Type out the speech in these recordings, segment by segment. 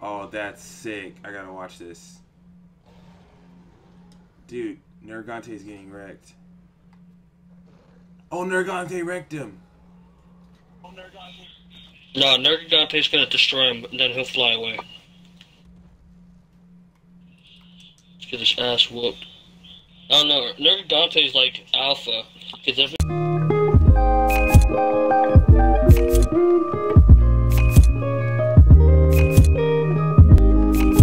Oh, that's sick. I gotta watch this. Dude, Nergante's getting wrecked. Oh, Nergante wrecked him. No, Nergigante's gonna destroy him, and then he'll fly away. Let's get his ass whooped. Oh no, Nergigante's like alpha. Cause every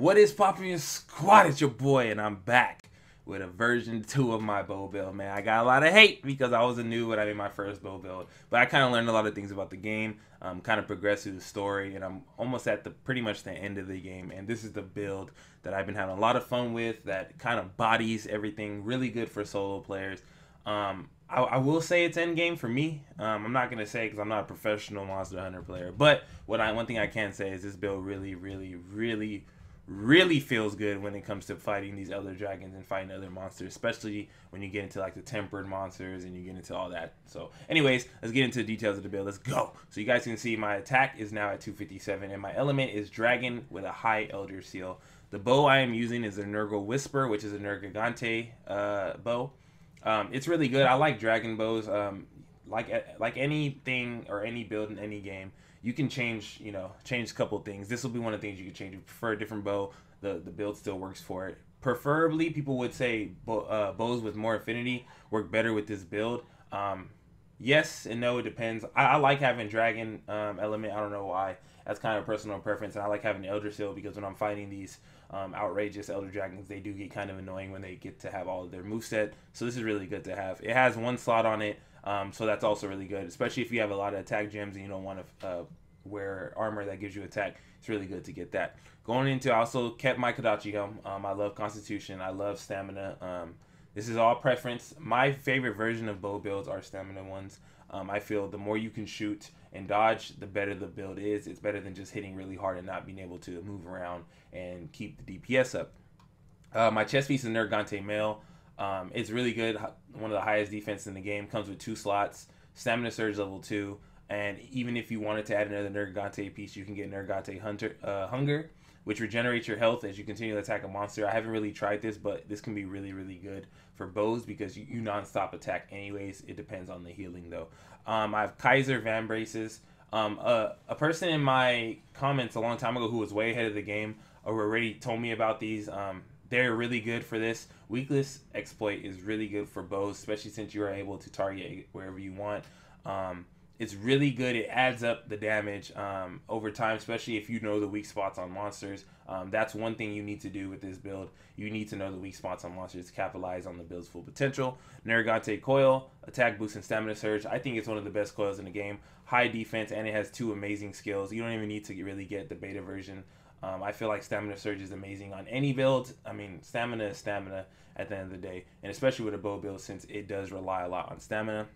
What is poppin' squad? It's your boy, and I'm back with a version 2 of my bow build, man. I got a lot of hate because I was a noob when I made my first bow build, but I kind of learned a lot of things about the game, kind of progressed through the story, and I'm almost at the pretty much the end of the game, and this is the build that I've been having a lot of fun with, that kind of bodies everything, really good for solo players. I will say it's end game for me. I'm not gonna say because I'm not a professional Monster Hunter player, but one thing I can say is this build really feels good when it comes to fighting these elder dragons and fighting other monsters, especially when you get into like the tempered monsters and you get into all that. So anyways, let's get into the details of the build. Let's go. So you guys can see my attack is now at 257 and my element is dragon with a high elder seal. The bow I am using is a Nergal Whisper, which is a Nergigante bow. It's really good. I like dragon bows. Like anything or any build in any game, you can change a couple things. This will be one of the things you can change. If you prefer a different bow, the build still works for it. Preferably, people would say bows with more affinity work better with this build. Yes and no, it depends. I like having dragon element. I don't know why. That's kind of personal preference. And I like having the elder seal because when I'm fighting these outrageous elder dragons, they do get kind of annoying when they get to have all of their moveset. So this is really good to have. It has one slot on it. So that's also really good, especially if you have a lot of attack gems and you don't want to wear armor that gives you attack. It's really good to get that. Going into, I also kept my Kodachi helm. I love Constitution. I love Stamina. This is all preference. My favorite version of bow builds are Stamina ones. I feel the more you can shoot and dodge, the better the build is. It's better than just hitting really hard and not being able to move around and keep the DPS up. My chest piece is Nergante male. It's really good. One of the highest defense in the game. Comes with 2 slots. Stamina Surge level 2. And even if you wanted to add another Nergante piece, you can get Nergante Hunger, which regenerates your health as you continue to attack a monster. I haven't really tried this, but this can be really good for bows because you non-stop attack anyways. It depends on the healing though. I have Kaiser Van Braces. A person in my comments a long time ago who was way ahead of the game already told me about these. They're really good for this. Weakless exploit is really good for bows, especially since you are able to target wherever you want. It's really good. It adds up the damage over time, especially if you know the weak spots on monsters. That's one thing you need to do with this build. You need to know the weak spots on monsters to capitalize on the build's full potential. Nergante Coil, attack boost and stamina surge. I think it's one of the best coils in the game. High defense, and it has 2 amazing skills. You don't even need to really get the beta version. I feel like Stamina Surge is amazing on any build. I mean, stamina is stamina at the end of the day, and especially with a bow build since it does rely a lot on stamina.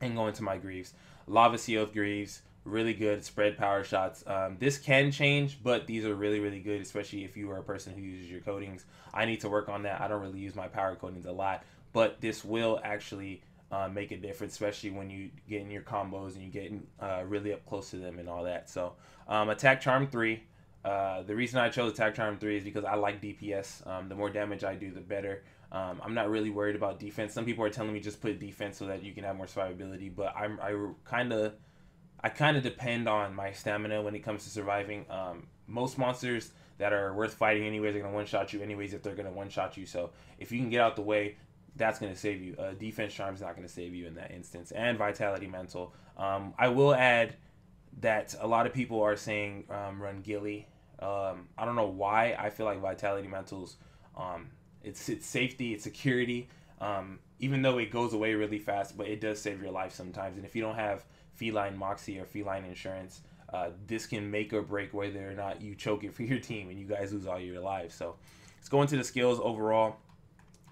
And going to my Greaves. Lava Sealed Greaves, really good spread power shots. This can change, but these are really good, especially if you are a person who uses your coatings. I need to work on that. I don't really use my power coatings a lot, but this will actually make a difference, especially when you get in your combos and you get really up close to them and all that. So Attack Charm 3. The reason I chose Attack Charm 3 is because I like DPS. The more damage I do, the better. I'm not really worried about defense. Some people are telling me just put defense so that you can have more survivability, but I kind of depend on my stamina when it comes to surviving. Most monsters that are worth fighting anyways are going to one-shot you anyways if they're going to one-shot you. So if you can get out the way, that's going to save you. Defense Charm is not going to save you in that instance. And Vitality Mantle. I will add that a lot of people are saying run Gilly. I don't know why. I feel like Vitality Mantles, it's safety, it's security, even though it goes away really fast, but it does save your life sometimes. And if you don't have Feline Moxie or Feline Insurance, this can make or break whether or not you choke it for your team and you guys lose all your lives. So let's go into the skills overall.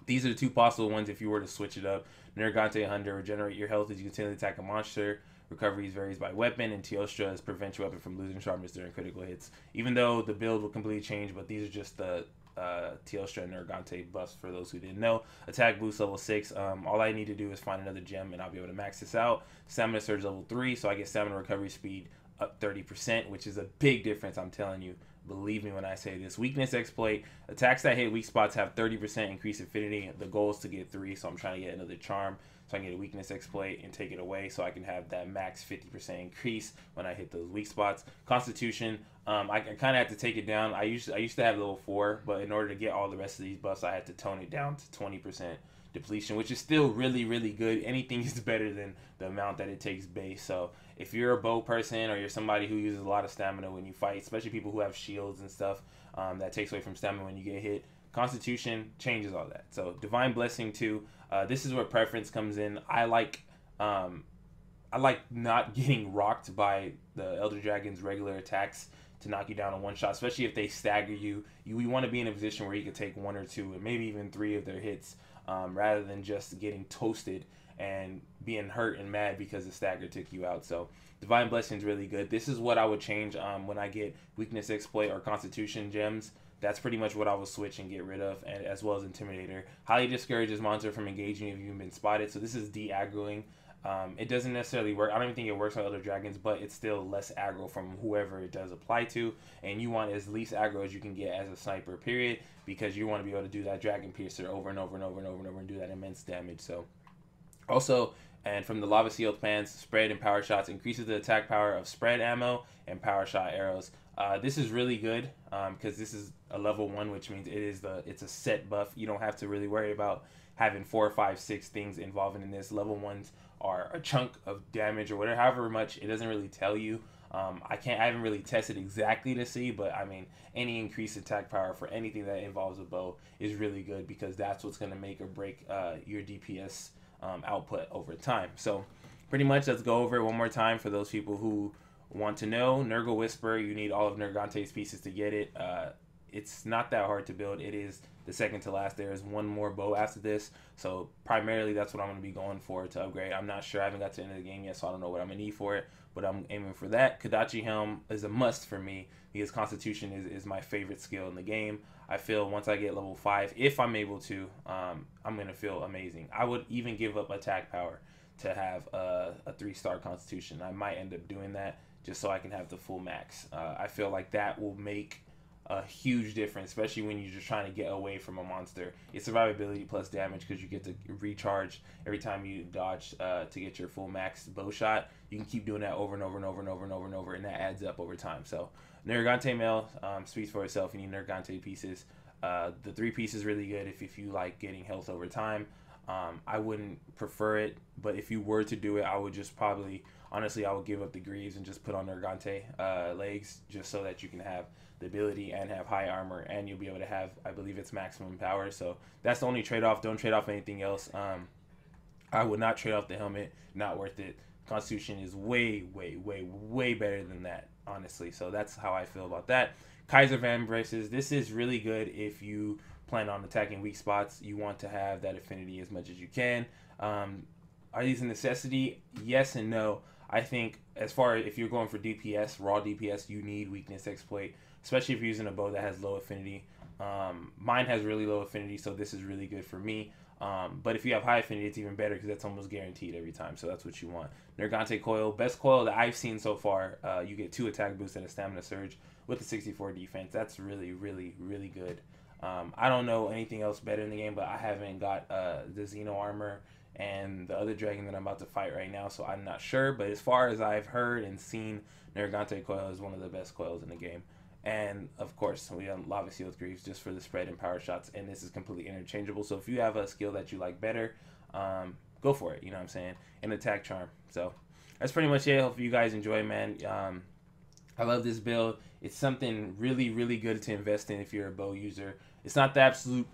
These are the 2 possible ones if you were to switch it up. Nergante Hunter, regenerate your health as you continue to attack a monster. Recoveries varies by weapon, and Teostra's prevent your weapon from losing sharpness during critical hits. Even though the build will completely change, but these are just the Teostra and Nergante buffs for those who didn't know. Attack boost level 6. All I need to do is find another gem, and I'll be able to max this out. Stamina surge level 3, so I get stamina recovery speed up 30%, which is a big difference, I'm telling you. Believe me when I say this. Weakness exploit. Attacks that hit weak spots have 30% increased affinity. The goal is to get 3, so I'm trying to get another charm. So I can get a weakness exploit and take it away so I can have that max 50% increase when I hit those weak spots. Constitution, I kind of have to take it down. I used to have level 4, but in order to get all the rest of these buffs, I had to tone it down to 20% depletion, which is still really, really good. Anything is better than the amount that it takes base. So if you're a bow person or you're somebody who uses a lot of stamina when you fight, especially people who have shields and stuff, that takes away from stamina when you get hit, Constitution changes all that. So Divine Blessing too. This is where preference comes in. I like not getting rocked by the Elder Dragon's regular attacks to knock you down in one shot, especially if they stagger you. You want to be in a position where you can take 1 or 2 and maybe even 3 of their hits, rather than just getting toasted and being hurt and mad because the stagger took you out. So Divine Blessing is really good. This is what I would change when I get Weakness Exploit or Constitution gems. That's pretty much what I will switch and get rid of, and as well as Intimidator. Highly discourages monster from engaging if you've been spotted. So this is de-aggroing. It doesn't necessarily work. I don't even think it works on other dragons, but it's still less aggro from whoever it does apply to. And you want as least aggro as you can get as a sniper, period, because you want to be able to do that Dragon Piercer over and over and over and over and over and do that immense damage. So also, and from the Lava Sealed Pants, spread and power shots increases the attack power of spread ammo and power shot arrows. This is really good because this is a level 1, which means it's a set buff. You don't have to really worry about having 4, 5, 6 things involved in this. Level 1s are a chunk of damage or whatever, however much. It doesn't really tell you. I haven't really tested exactly to see, but I mean, any increased attack power for anything that involves a bow is really good because that's what's going to make or break your DPS output over time. So pretty much, let's go over it one more time for those people who want to know. Nurgle Whisper, you need all of Nergante's pieces to get it. It's not that hard to build. It is the second to last. There is one more bow after this, so primarily that's what I'm going to be going for to upgrade. I'm not sure. I haven't got to the end of the game yet, so I don't know what I'm going to need for it, but I'm aiming for that. Kodachi Helm is a must for me because Constitution is my favorite skill in the game. I feel once I get level 5, if I'm able to, I'm going to feel amazing. I would even give up attack power to have a 3-star Constitution. I might end up doing that just so I can have the full max. I feel like that will make a huge difference, especially when you're just trying to get away from a monster. It's survivability plus damage because you get to recharge every time you dodge to get your full max bow shot. You can keep doing that over and over and over and over and over and over, and that adds up over time. So Nergante Mail speaks for itself. You need Nergante pieces. The 3 piece is really good if you like getting health over time. I wouldn't prefer it, but if you were to do it, I would just probably, honestly, I would give up the Greaves and just put on Nergante legs just so that you can have the ability and have high armor, and you'll be able to have, I believe it's maximum power. So that's the only trade-off. Don't trade off anything else. I would not trade off the helmet. Not worth it. Constitution is way, way, way, way better than that, honestly. So that's how I feel about that. Kaiser Van Braces. This is really good if you plan on attacking weak spots. You want to have that affinity as much as you can. Are these a necessity? Yes and no. I think as far as if you're going for DPS, raw DPS, you need Weakness Exploit, especially if you're using a bow that has low affinity. Mine has really low affinity, so this is really good for me. But if you have high affinity, it's even better because that's almost guaranteed every time, so that's what you want. Nergante Coil, best coil that I've seen so far. You get 2 attack boosts and a stamina surge with the 64 defense. That's really, really, really good. I don't know anything else better in the game, but I haven't got the Xeno armor and the other dragon that I'm about to fight right now, so I'm not sure. But as far as I've heard and seen, Nergante Coil is one of the best coils in the game. And of course, we have Lava Sealed Greaves just for the spread and power shots, and this is completely interchangeable. So if you have a skill that you like better, go for it, you know what I'm saying? And attack charm. So that's pretty much it. Hope you guys enjoy, man. I love this build. It's something really, really good to invest in if you're a bow user. It's not the absolute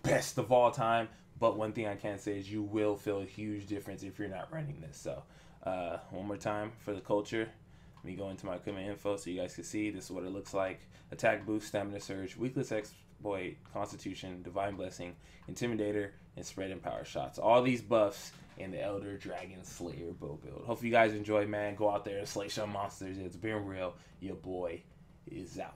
best of all time, but one thing I can say is you will feel a huge difference if you're not running this. So one more time for the culture. Let me go into my equipment info so you guys can see. This is what it looks like. Attack boost, stamina surge, weakness exploit, constitution, divine blessing, intimidator, and spread and power shots. All these buffs in the Elder Dragon Slayer bow build. Hope you guys enjoy, man. Go out there and slay some monsters. It's been real. Your boy is out.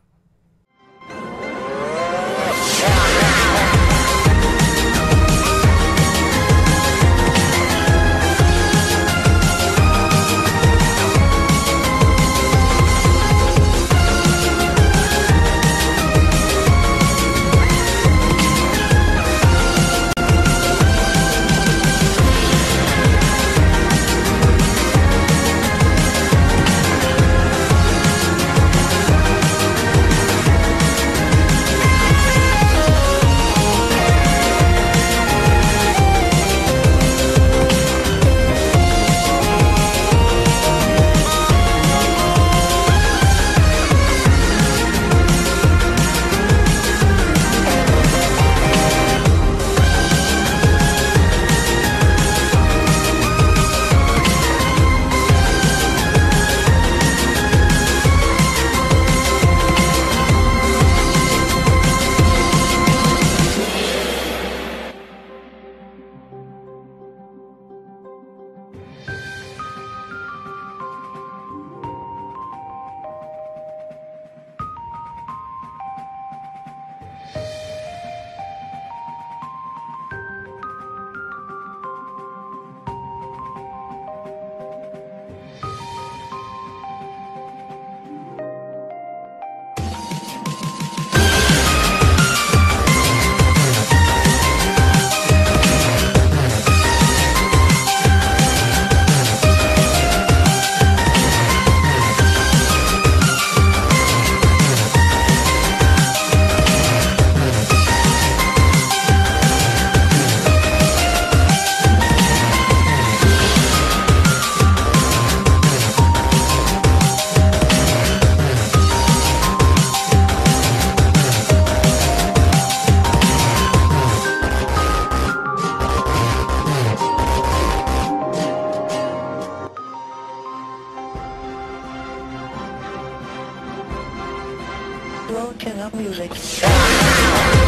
broken up music.